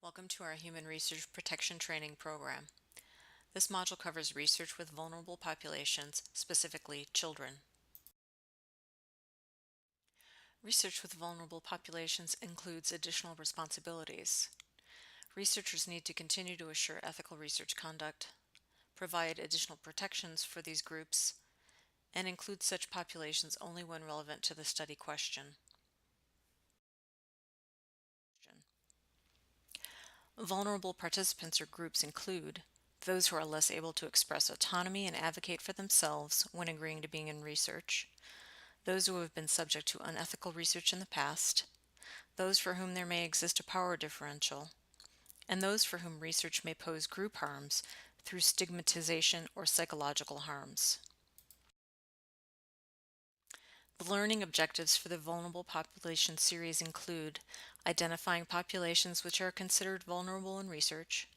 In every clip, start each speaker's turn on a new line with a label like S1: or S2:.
S1: Welcome to our Human Research Protection Training Program. This module covers research with vulnerable populations, specifically children. Research with vulnerable populations includes additional responsibilities. Researchers need to continue to assure ethical research conduct, provide additional protections for these groups, and include such populations only when relevant to the study question. Vulnerable participants or groups include those who are less able to express autonomy and advocate for themselves when agreeing to being in research, those who have been subject to unethical research in the past, those for whom there may exist a power differential, and those for whom research may pose group harms through stigmatization or psychological harms. The learning objectives for the Vulnerable Population series include identifying populations which are considered vulnerable in research,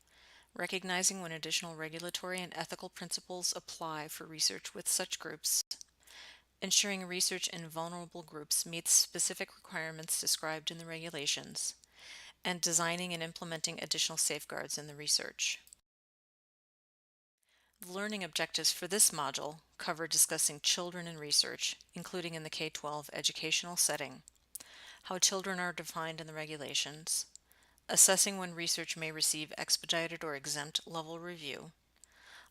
S1: recognizing when additional regulatory and ethical principles apply for research with such groups, ensuring research in vulnerable groups meets specific requirements described in the regulations, and designing and implementing additional safeguards in the research. The learning objectives for this module cover discussing children in research, including in the K-12 educational setting, how children are defined in the regulations, assessing when research may receive expedited or exempt level review,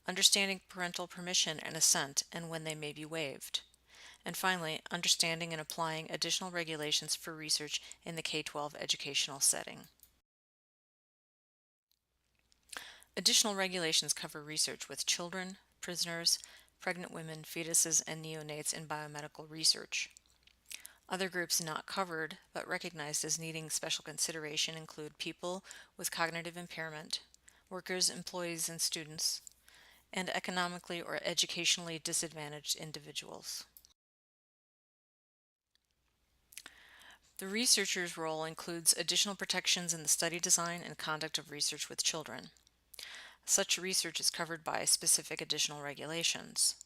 S1: understanding parental permission and assent and when they may be waived, and finally, understanding and applying additional regulations for research in the K-12 educational setting. Additional regulations cover research with children, prisoners, pregnant women, fetuses, and neonates in biomedical research. Other groups not covered but recognized as needing special consideration include people with cognitive impairment, workers, employees, and students, and economically or educationally disadvantaged individuals. The researcher's role includes additional protections in the study design and conduct of research with children. Such research is covered by specific additional regulations.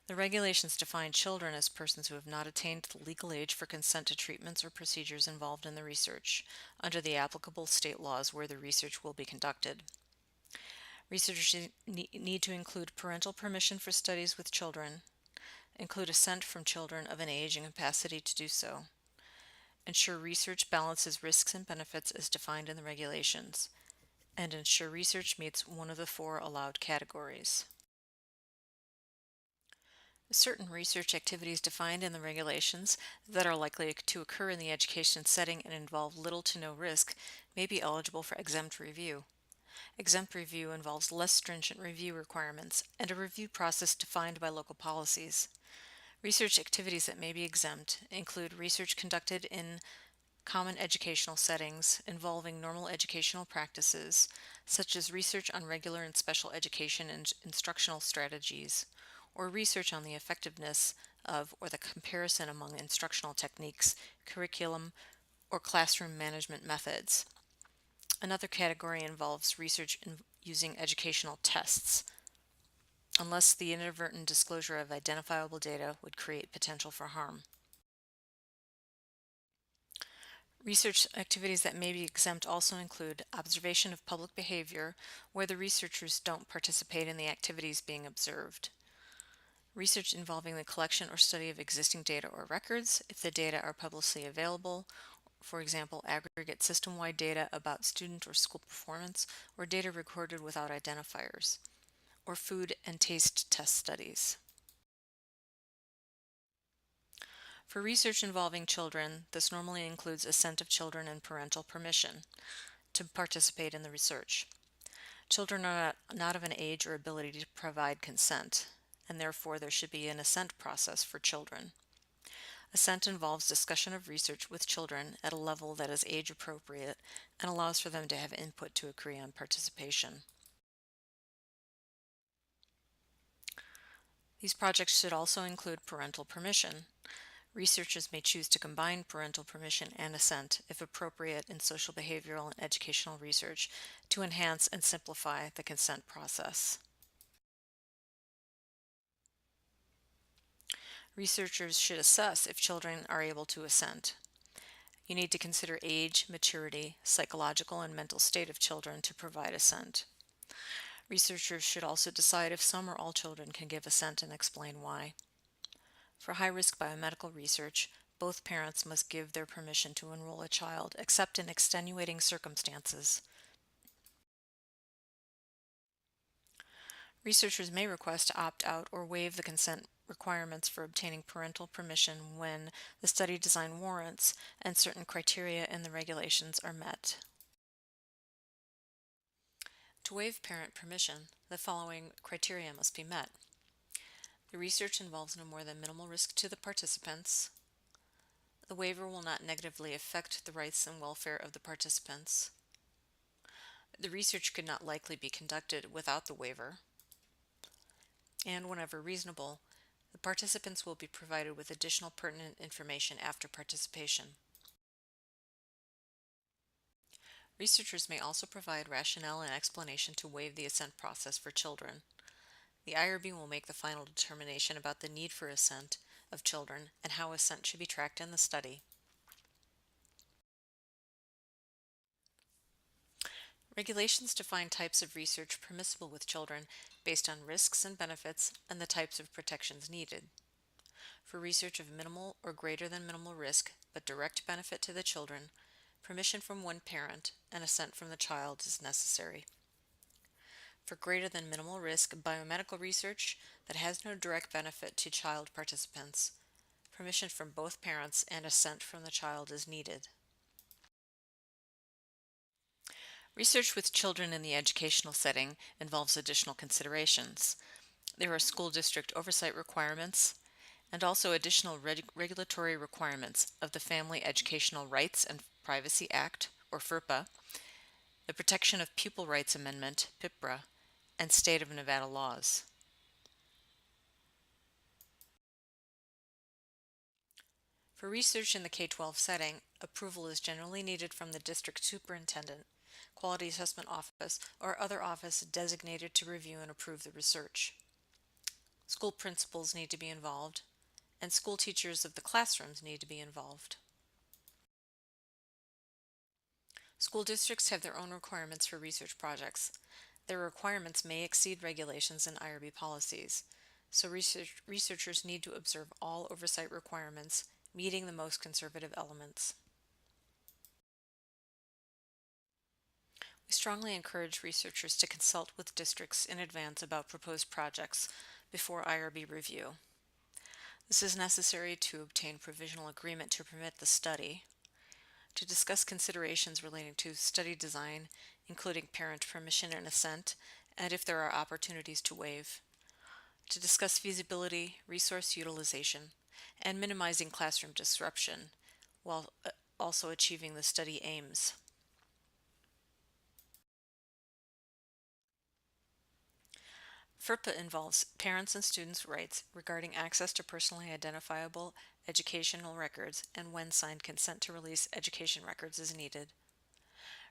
S1: The regulations define children as persons who have not attained the legal age for consent to treatments or procedures involved in the research, under the applicable state laws where the research will be conducted. Researchers need to include parental permission for studies with children, include assent from children of an age and capacity to do so, ensure research balances risks and benefits as defined in the regulations, and ensure research meets one of the 4 allowed categories. Certain research activities defined in the regulations that are likely to occur in the education setting and involve little to no risk may be eligible for exempt review. Exempt review involves less stringent review requirements and a review process defined by local policies. Research activities that may be exempt include research conducted in common educational settings involving normal educational practices, such as research on regular and special education and instructional strategies, or research on the effectiveness of or the comparison among instructional techniques, curriculum, or classroom management methods. Another category involves research using educational tests, unless the inadvertent disclosure of identifiable data would create potential for harm. Research activities that may be exempt also include observation of public behavior, where the researchers don't participate in the activities being observed. Research involving the collection or study of existing data or records, if the data are publicly available, for example, aggregate system-wide data about student or school performance, or data recorded without identifiers, or food and taste test studies. For research involving children, this normally includes assent of children and parental permission to participate in the research. Children are not of an age or ability to provide consent, and therefore there should be an assent process for children. Assent involves discussion of research with children at a level that is age appropriate and allows for them to have input to agree on participation. These projects should also include parental permission. Researchers may choose to combine parental permission and assent, if appropriate, in social, behavioral, and educational research to enhance and simplify the consent process. Researchers should assess if children are able to assent. You need to consider age, maturity, psychological and mental state of children to provide assent. Researchers should also decide if some or all children can give assent and explain why. For high-risk biomedical research, both parents must give their permission to enroll a child, except in extenuating circumstances. Researchers may request to opt out or waive the consent requirements for obtaining parental permission when the study design warrants and certain criteria in the regulations are met. To waive parent permission, the following criteria must be met. The research involves no more than minimal risk to the participants. The waiver will not negatively affect the rights and welfare of the participants. The research could not likely be conducted without the waiver. And whenever reasonable, the participants will be provided with additional pertinent information after participation. Researchers may also provide rationale and explanation to waive the assent process for children. The IRB will make the final determination about the need for assent of children and how assent should be tracked in the study. Regulations define types of research permissible with children based on risks and benefits and the types of protections needed. For research of minimal or greater than minimal risk but direct benefit to the children, permission from one parent and assent from the child is necessary. For greater than minimal risk biomedical research that has no direct benefit to child participants, permission from both parents and assent from the child is needed. Research with children in the educational setting involves additional considerations. There are school district oversight requirements and also additional regulatory requirements of the Family Educational Rights and Privacy Act, or FERPA, the Protection of Pupil Rights Amendment, PIPRA, and State of Nevada laws. For research in the K-12 setting, approval is generally needed from the district superintendent, quality assessment office, or other office designated to review and approve the research. School principals need to be involved, and school teachers of the classrooms need to be involved. School districts have their own requirements for research projects. Their requirements may exceed regulations and IRB policies, so researchers need to observe all oversight requirements, meeting the most conservative elements. We strongly encourage researchers to consult with districts in advance about proposed projects before IRB review. This is necessary to obtain provisional agreement to permit the study, to discuss considerations relating to study design, including parent permission and assent, and if there are opportunities to waive, to discuss feasibility, resource utilization, and minimizing classroom disruption, while also achieving the study aims. FERPA involves parents and students' rights regarding access to personally identifiable educational records and when signed consent to release education records is needed.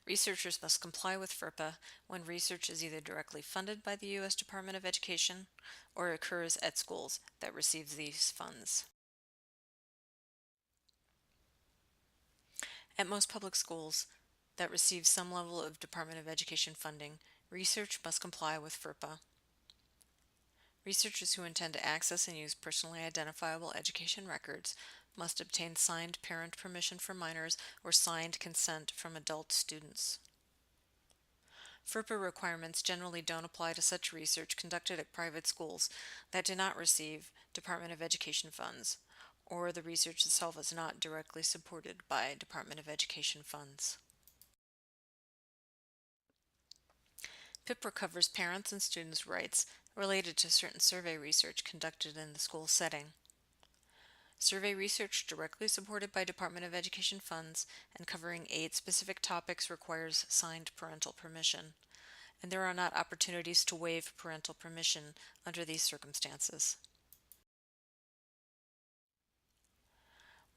S1: Researchers must comply with FERPA when research is either directly funded by the U.S. Department of Education or occurs at schools that receive these funds. At most public schools that receive some level of Department of Education funding, research must comply with FERPA. Researchers who intend to access and use personally identifiable education records must obtain signed parent permission for minors or signed consent from adult students. FERPA requirements generally don't apply to such research conducted at private schools that do not receive Department of Education funds, or the research itself is not directly supported by Department of Education funds. PIPRA covers parents and students' rights related to certain survey research conducted in the school setting. Survey research directly supported by Department of Education funds and covering 8 specific topics requires signed parental permission, and there are not opportunities to waive parental permission under these circumstances.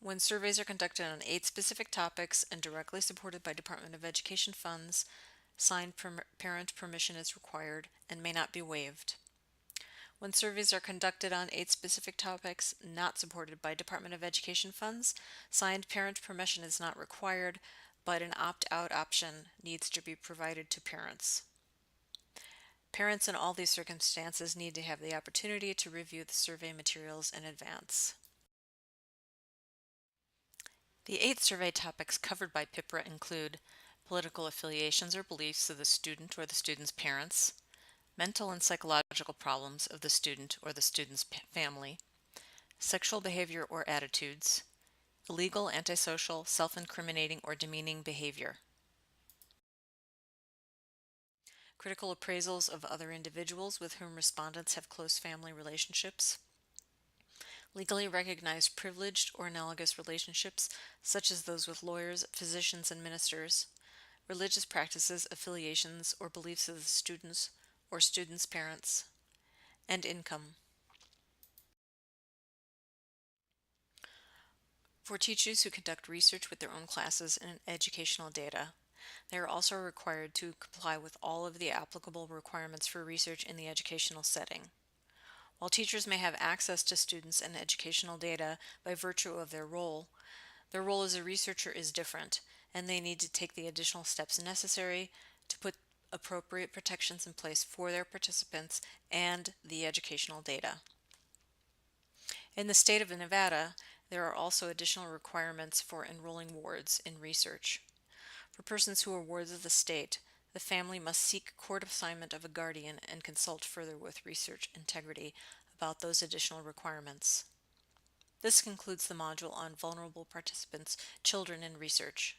S1: When surveys are conducted on 8 specific topics and directly supported by Department of Education funds, signed parent permission is required and may not be waived. When surveys are conducted on 8 specific topics not supported by Department of Education funds, signed parent permission is not required, but an opt-out option needs to be provided to parents. Parents in all these circumstances need to have the opportunity to review the survey materials in advance. The 8 survey topics covered by PIPRA include political affiliations or beliefs of the student or the student's parents, mental and psychological problems of the student or the student's family, sexual behavior or attitudes, illegal, antisocial, self-incriminating, or demeaning behavior, critical appraisals of other individuals with whom respondents have close family relationships, legally recognized privileged or analogous relationships such as those with lawyers, physicians, and ministers, religious practices, affiliations, or beliefs of the students or students' parents, and income. For teachers who conduct research with their own classes and educational data, they are also required to comply with all of the applicable requirements for research in the educational setting. While teachers may have access to students and educational data by virtue of their role as a researcher is different, and they need to take the additional steps necessary to put appropriate protections in place for their participants and the educational data. In the state of Nevada, there are also additional requirements for enrolling wards in research. For persons who are wards of the state, the family must seek court assignment of a guardian and consult further with research integrity about those additional requirements. This concludes the module on vulnerable participants, children in research.